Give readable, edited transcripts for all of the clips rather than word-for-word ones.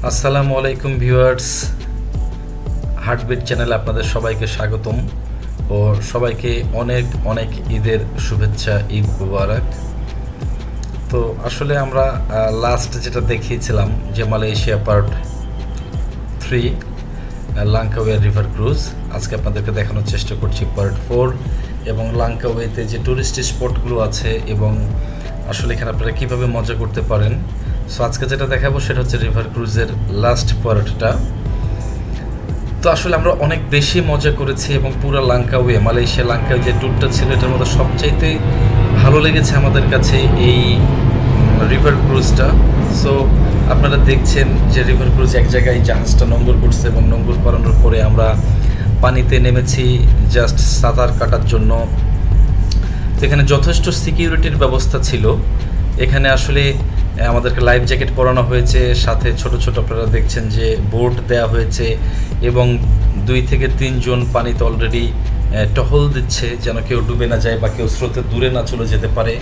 আসসালামু আলাইকুম viewers, heartbeat চ্যানেলে আপনাদের সবাইকে স্বাগতম ও সবাইকে অনেক অনেক ঈদের শুভেচ্ছা, ঈদ মুবারক। তো আসলে আমরা লাস্ট যেটা দেখিয়েছিলাম যে Malaysia part 3 Langkawi river cruise, আজকে আপনাদেরকে দেখানোর চেষ্টা করছি পার্ট 4 এবং লাঙ্কাওয়েতে যে টুরিস্ট স্পটগুলো আছে এবং আসলে এখানে আপনারা কীভাবে মজা করতে পারেন। সো আজকে যেটা দেখাবো সেটা হচ্ছে রিভার ক্রুজের লাস্ট পার্টটা। তো আসলে আমরা অনেক বেশি মজা করেছি এবং পুরো লাঙ্কাওয়ে, মালয়েশিয়া লাঙ্কাওয়ে যে ট্যুরটা ছিল এটার মধ্যে সবচাইতে ভালো লেগেছে আমাদের কাছে এই রিভার ক্রুজটা। সো আপনারা দেখছেন যে রিভার ক্রুজ এক জায়গায় জাহাজটা নোঙর করছে এবং নোঙর করানোর পরে আমরা পানিতে নেমেছি জাস্ট সাঁতার কাটার জন্য। তো এখানে যথেষ্ট সিকিউরিটির ব্যবস্থা ছিল। এখানে আসলে আমাদেরকে লাইফ জ্যাকেট পরানো হয়েছে, সাথে ছোট ছোট আপনারা দেখছেন যে বোট দেওয়া হয়েছে এবং 2 থেকে 3 জন পানিতে অলরেডি টহল দিচ্ছে যেন কেউ ডুবে না যায় বা কেউ স্রোতে দূরে না চলে যেতে পারে।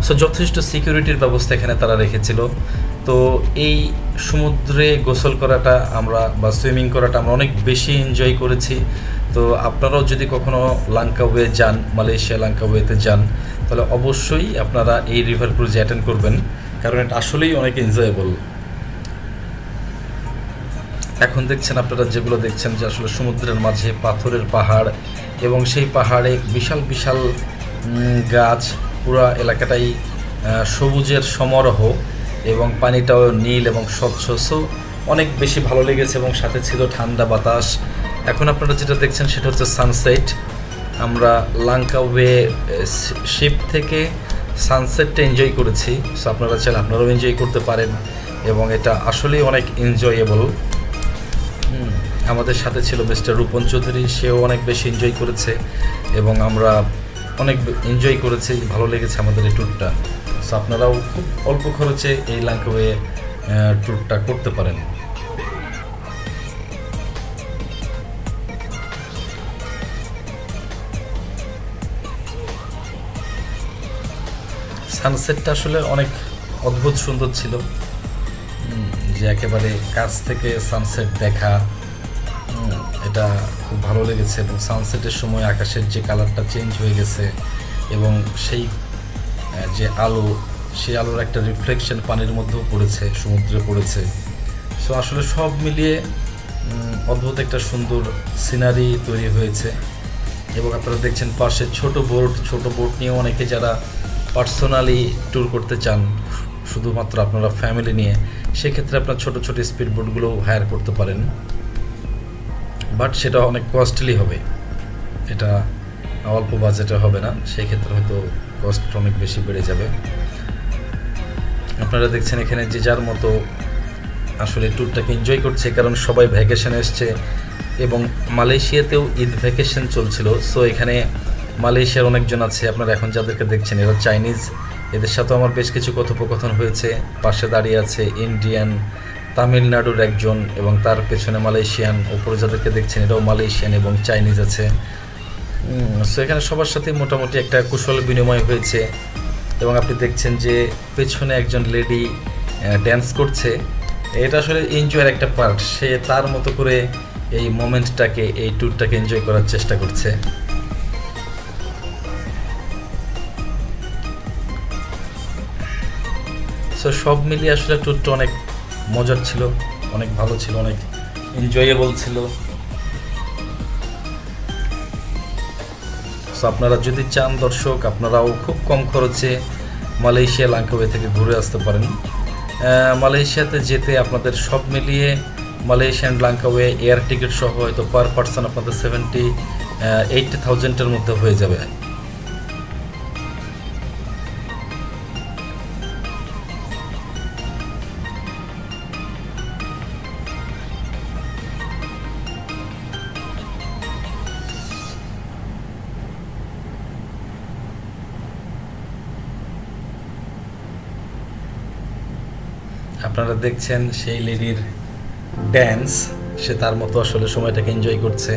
সো যথেষ্ট সিকিউরিটির ব্যবস্থা এখানে তারা রেখেছিল। তো এই সমুদ্রে গোসল করাটা আমরা বা সুইমিং করাটা আমরা অনেক বেশি এনজয় করেছি। তো আপনারাও যদি কখনো লাঙ্কাওয়ে যান, মালয়েশিয়া লাঙ্কাওয়েতে যান, তাহলে অবশ্যই আপনারা এই রিভার ক্রুজ অ্যাটেন্ড করবেন, কারণ এটা আসলেই অনেক এনজয়েবল। এখন দেখছেন আপনারা যেগুলো দেখছেন যে আসলে সমুদ্রের মাঝে পাথরের পাহাড় এবং সেই পাহাড়ে বিশাল বিশাল গাছ, পুরো এলাকাটাই সবুজের সমারোহ এবং পানিটাও নীল এবং স্বচ্ছ। সো অনেক বেশি ভালো লেগেছে এবং সাথে ছিল ঠান্ডা বাতাস। এখন আপনারা যেটা দেখছেন সেটা হচ্ছে সানসেট। আমরা লাঙ্কাওয়ে শিপ থেকে সানসেটটা এনজয় করেছি। সো আপনারা চাইলে আপনারাও এনজয় করতে পারেন এবং এটা আসলেই অনেক এনজয়েবল। আমাদের সাথে ছিল মিস্টার রূপন চৌধুরী, সেও অনেক বেশি এনজয় করেছে এবং আমরা অনেক এনজয় করেছি, ভালো লেগেছে আমাদের এই ট্যুরটা। সো আপনারাও খুব অল্প খরচে এই লাঙ্কাওয়ে ট্যুরটা করতে পারেন। সানসেটটা আসলে অনেক অদ্ভুত সুন্দর ছিল, যে একেবারে কাছ থেকে সানসেট দেখা, এটা খুব ভালো লেগেছে। এবং সানসেটের সময় আকাশের যে কালারটা চেঞ্জ হয়ে গেছে এবং সেই যে আলো, সেই আলোর একটা রিফ্লেকশন পানির মধ্যেও পড়েছে, সমুদ্রে পড়েছে। সো আসলে সব মিলিয়ে অদ্ভুত একটা সুন্দর সিনারি তৈরি হয়েছে। এবং আপনারা দেখছেন পাশে ছোট বোট নিয়েও অনেকে যারা পার্সোনালি ট্যুর করতে চান, শুধুমাত্র আপনারা ফ্যামিলি নিয়ে, সেক্ষেত্রে আপনার ছোট ছোট স্পিড বোটগুলোও হায়ার করতে পারেন। বাট সেটা অনেক কস্টলি হবে, এটা অল্প বাজেটে হবে না, সেই ক্ষেত্রে হয়তো কস্ট অনেক বেশি বেড়ে যাবে। আপনারা দেখছেন এখানে যে যার মতো আসলে ট্যুরটাকে এনজয় করছে, কারণ সবাই ভ্যাকেশন এসছে এবং মালয়েশিয়াতেও ঈদ ভ্যাকেশন চলছিল। সো এখানে মালয়েশিয়ার অনেকজন আছে, আপনারা এখন যাদেরকে দেখছেন এরা চাইনিজ, এদের সাথেও আমার বেশ কিছু কথোপকথন হয়েছে। পাশে দাঁড়িয়ে আছে ইন্ডিয়ান, তামিলনাড়ুর একজন এবং তার পেছনে মালয়েশিয়ান, ওপরে যাদেরকে দেখছেন এটাও মালয়েশিয়ান এবং চাইনিজ আছে। সো এখানে সবার সাথে মোটামুটি একটা কুশল বিনিময় হয়েছে এবং আপনি দেখছেন যে পেছনে একজন লেডি ড্যান্স করছে। এটা আসলে এনজয়ের একটা পার্ট, সে তার মতো করে এই মোমেন্টটাকে, এই ট্যুরটাকে এনজয় করার চেষ্টা করছে। সো সব মিলিয়ে আসলে ট্যুরটা অনেক মজার ছিল, অনেক ভালো ছিল, অনেক এনজয়েবল ছিল। সো আপনারা যদি চান দর্শক, আপনারাও খুব কম খরচে মালয়েশিয়া লাঙ্কাওয়ে থেকে ঘুরে আসতে পারেন। মালয়েশিয়াতে যেতে আপনাদের সব মিলিয়ে মালয়েশিয়ান লাঙ্কাওয়ে এয়ার টিকিট সহ হয়তো পার পার্সন আপনাদের 70-80,000-এর মধ্যে হয়ে যাবে। আপনারা দেখছেন সেই লেডির ড্যান্স, সে তার মতো আসলে সময়টাকে এনজয় করছে।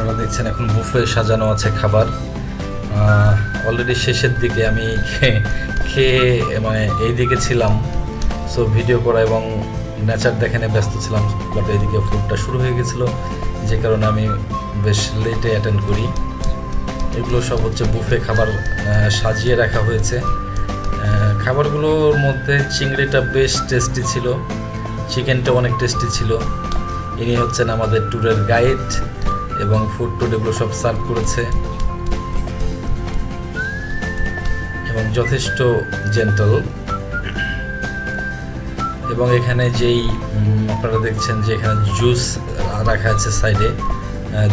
আপনারা দেখছেন এখন বুফে সাজানো আছে খাবার। অলরেডি শেষের দিকে আমি খেয়ে মানে এই দিকে ছিলাম, সো ভিডিও করা এবং নেচার দেখানে ব্যস্ত ছিলাম, বাট এইদিকে ফুডটা শুরু হয়ে গেছিলো, যে কারণে আমি বেশ লেটে অ্যাটেন্ড করি। এগুলো সব হচ্ছে বুফে খাবার সাজিয়ে রাখা হয়েছে। খাবারগুলোর মধ্যে চিংড়িটা বেশ টেস্টি ছিল, চিকেনটা অনেক টেস্টি ছিল। ইনি হচ্ছেন আমাদের ট্যুরের গাইড এবং ফুড টুড এগুলো সব সার্ভ করেছে এবং যথেষ্ট জেন্টল। এবং এখানে যেই আপনারা দেখছেন যে এখানে জুস রাখা আছে সাইডে,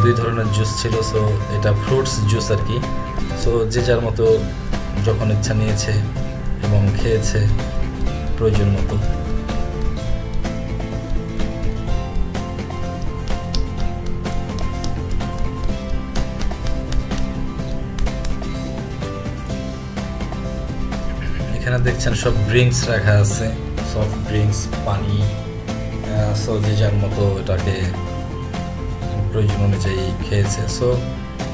2 ধরনের জুস ছিল। সো এটা ফ্রুটস জুস আর কি। সো যে যার মতো যখন ইচ্ছা নিয়েছে এবং খেয়েছে প্রয়োজন মতো। এখানে দেখছেন সব ড্রিঙ্কস রাখা আছে, সফট ড্রিঙ্কস, পানি। সো যে যার মতো এটাকে প্রয়োজন অনুযায়ী খেয়েছে। সো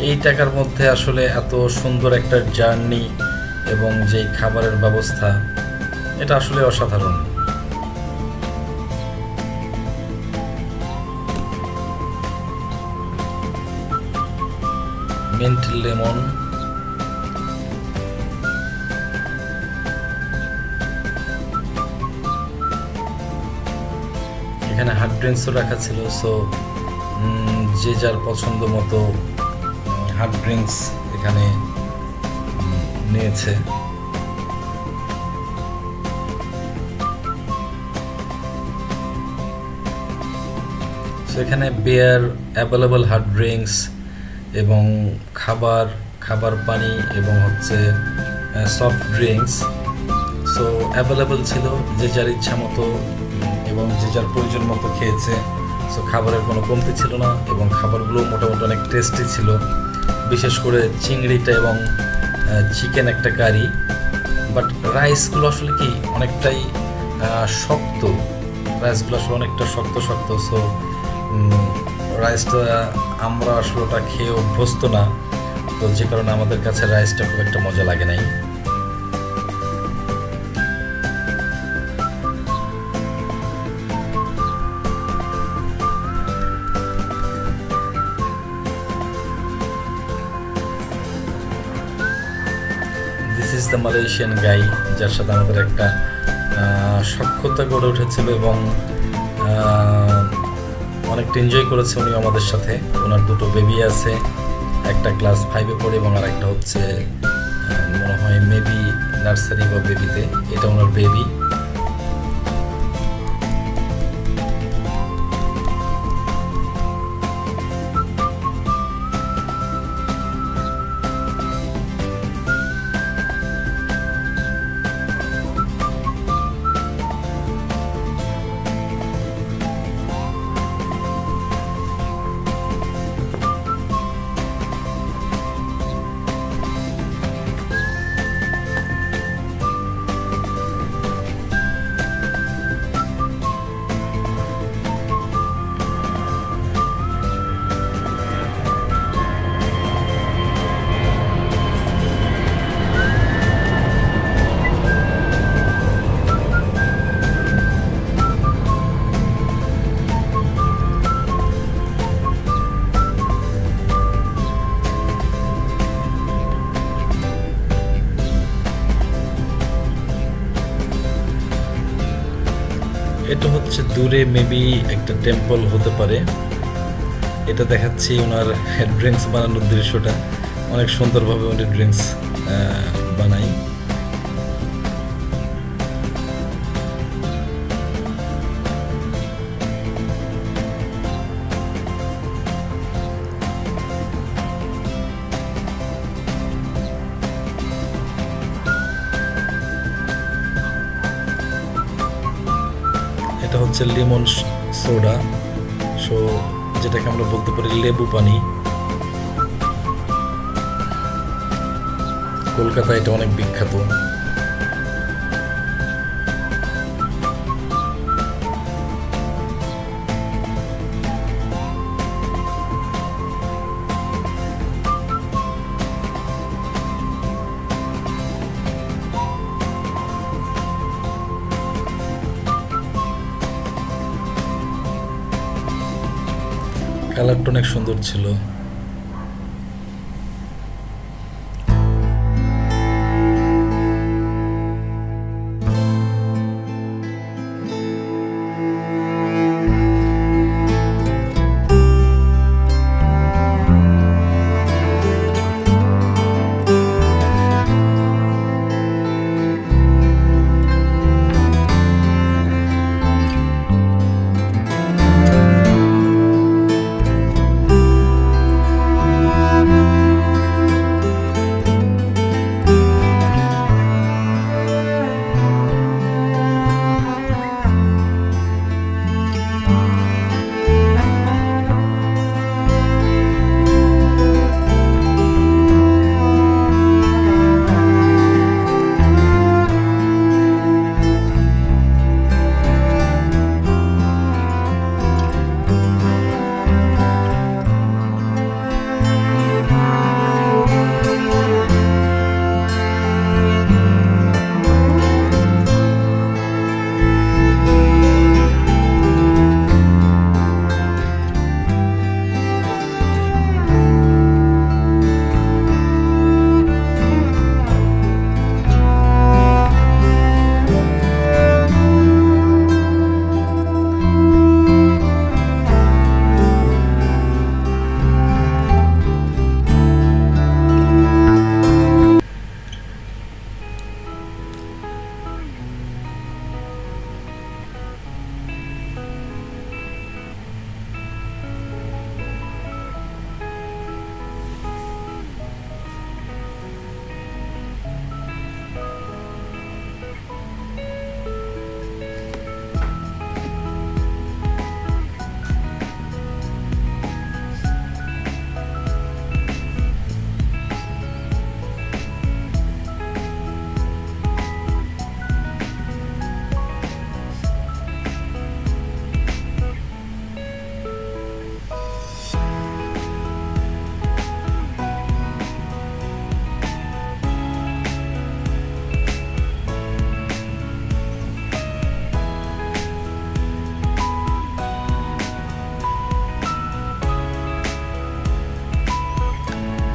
এই টাকার মধ্যে আসলে এত সুন্দর একটা জার্নি এবং যেই খাবারের ব্যবস্থা, এটা আসলে অসাধারণ। মিন্ট লেমন, এখানে হার্ড ড্রিঙ্কসও রাখা ছিল। সো যে যার পছন্দ মতো হার্ড ড্রিঙ্কস এখানে নিয়েছে। সো এখানে বিয়ার অ্যাভেলেবল, হার্ড ড্রিঙ্কস এবং খাবার পানি এবং হচ্ছে সফট ড্রিঙ্কস সো অ্যাভেলেবল ছিল। যে যার ইচ্ছা মতো এবং যে যার প্রয়োজন মতো খেয়েছে। সো খাবারের কোনো কমতি ছিল না এবং খাবারগুলো মোটামুটি অনেক টেস্টি ছিল, বিশেষ করে চিংড়িটা এবং চিকেন একটা কারি। বাট রাইসগুলো আসলে কি অনেকটাই শক্ত, রাইসগুলো আসলে অনেকটা শক্ত। সো রাইসটা আমরা আসলে ওটা খেয়ে অভ্যস্ত না, তো যে কারণে আমাদের কাছে রাইসটা খুব একটা মজা লাগে নাই। দিস ইজ দ্য মালয়েশিয়ান গাই, যার সাথে আমাদের একটা সখ্যতা গড়ে উঠেছিল এবং অনেকটা এনজয় করেছে উনি আমাদের সাথে। ওনার 2টো বেবি আছে, একটা ক্লাস 5-এ পড়ে এবং আর একটা হচ্ছে মনে হয় মেবি নার্সারি বা বেবিতে। এটা ওনার বেবি। এটা হচ্ছে দূরে মেবি একটা টেম্পল হতে পারে। এটা দেখাচ্ছি ওনার ড্রিঙ্কস বানানোর দৃশ্যটা, অনেক সুন্দরভাবে উনি ড্রিঙ্কস বানাই। এটা হচ্ছে লেমন সোডা, সো যেটাকে আমরা বলতে পারি লেবু পানি। কলকাতায় এটা অনেক বিখ্যাত। কালারটা অনেক সুন্দর ছিল।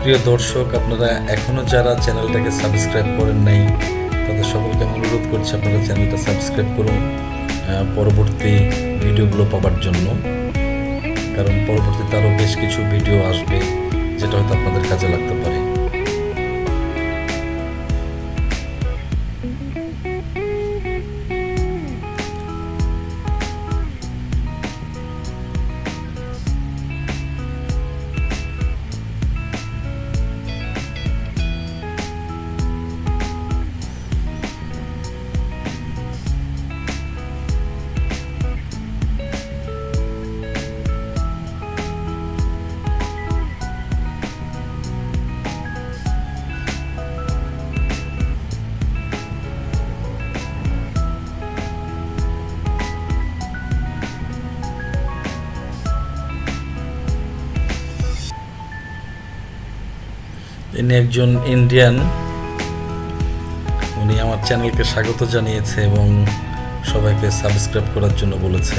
প্রিয় দর্শক, আপনারা এখনো যারা চ্যানেলটাকে সাবস্ক্রাইব করেন নাই তাদের সকলকে আমি অনুরোধ করছি আপনারা চ্যানেলটা সাবস্ক্রাইব করুন পরবর্তী ভিডিওগুলো পাওয়ার জন্য, কারণ পরবর্তীতে আরও বেশ কিছু ভিডিও আসবে যেটা হয়তো আপনাদের কাজে লাগতে পারে। ইনি একজন ইন্ডিয়ান, উনি আমার চ্যানেলকে স্বাগত জানিয়েছে এবং সবাইকে সাবস্ক্রাইব করার জন্য বলেছে।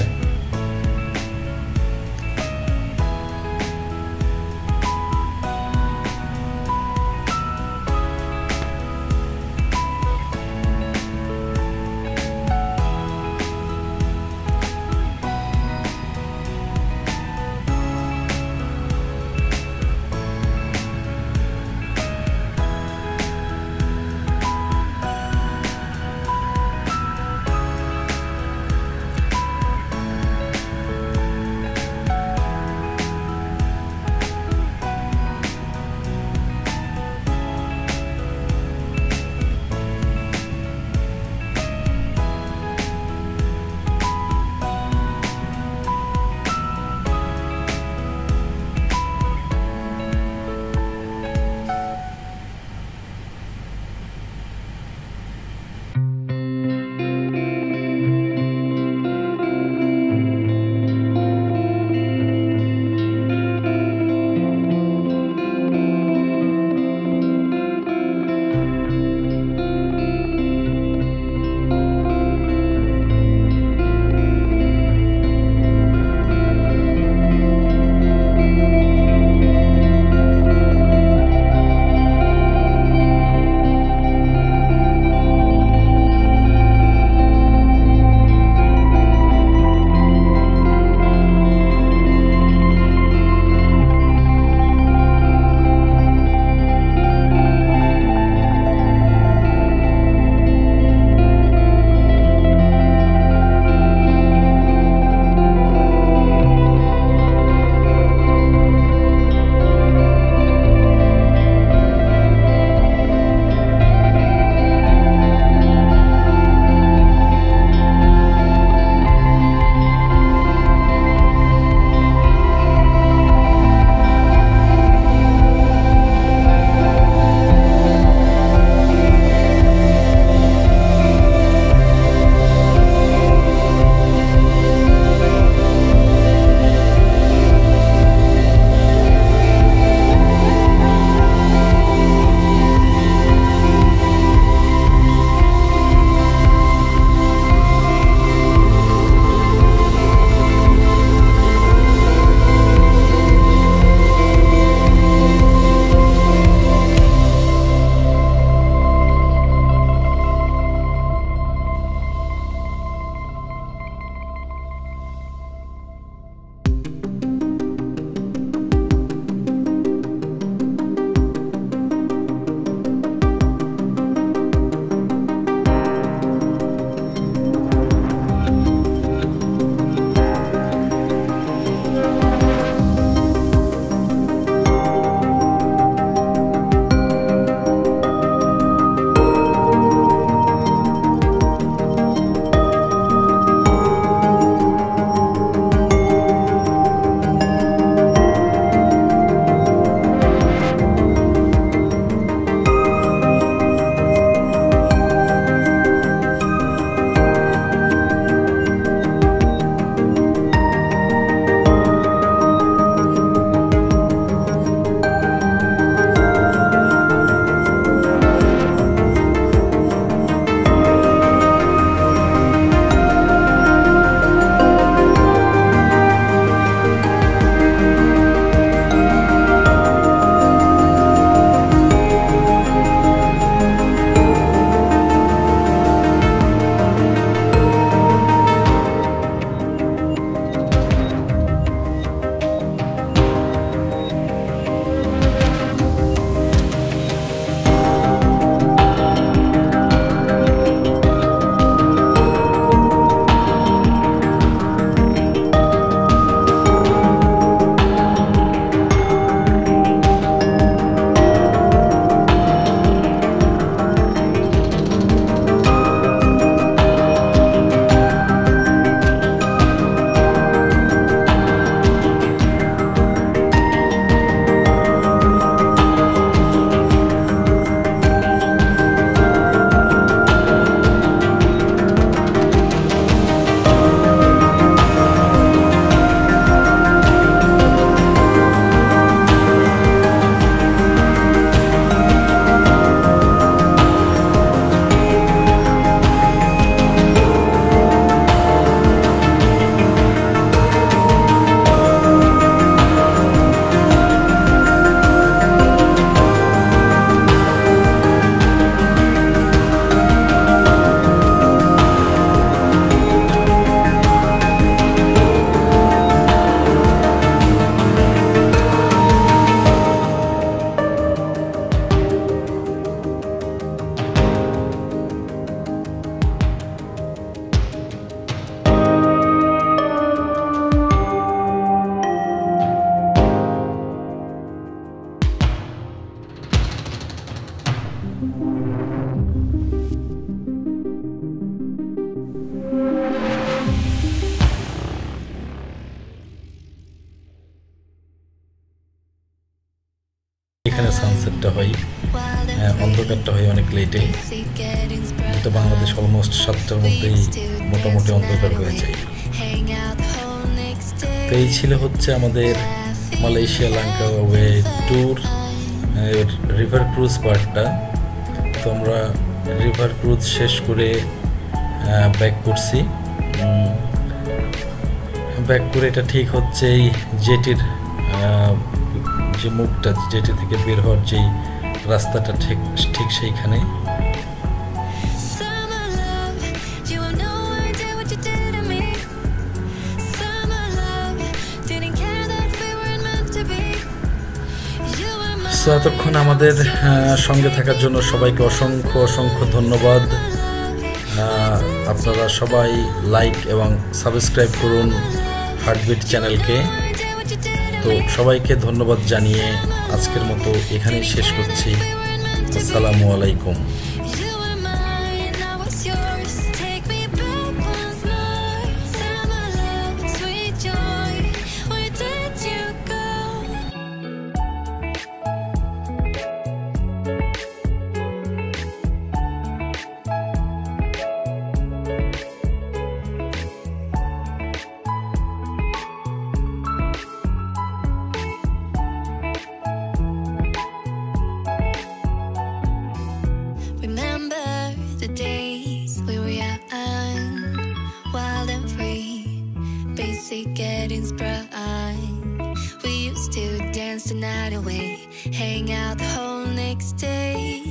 এখানে সানসেটটা হয়, অন্ধকারটা হয় অনেক লেটে, তো বাংলাদেশ অলমোস্ট 7টার মধ্যেই মোটামুটি অন্ধকার হয়ে যায়। তো এই ছিল হচ্ছে আমাদের Malaysia Langkawi tour river cruise পার্টটা। তো আমরা রিভার ক্রুজ শেষ করে ব্যাক করছি। ব্যাক করে এটা ঠিক হচ্ছে এই জেটির যে মুখটা, জেটি থেকে বের হওয়ার যেই রাস্তাটা ঠিক সেইখানে। সো এতক্ষণ আমাদের সঙ্গে থাকার জন্য সবাইকে অসংখ্য অসংখ্য ধন্যবাদ। আপনারা সবাই লাইক এবং সাবস্ক্রাইব করুন হার্টবিট চ্যানেলকে। তো সবাইকে ধন্যবাদ জানিয়ে আজকের মতো এখানেই শেষ করছি। আসসালামু আলাইকুম। The days we were young, wild and free, basic getting sprung. We used to dance the night away, hang out the whole next day.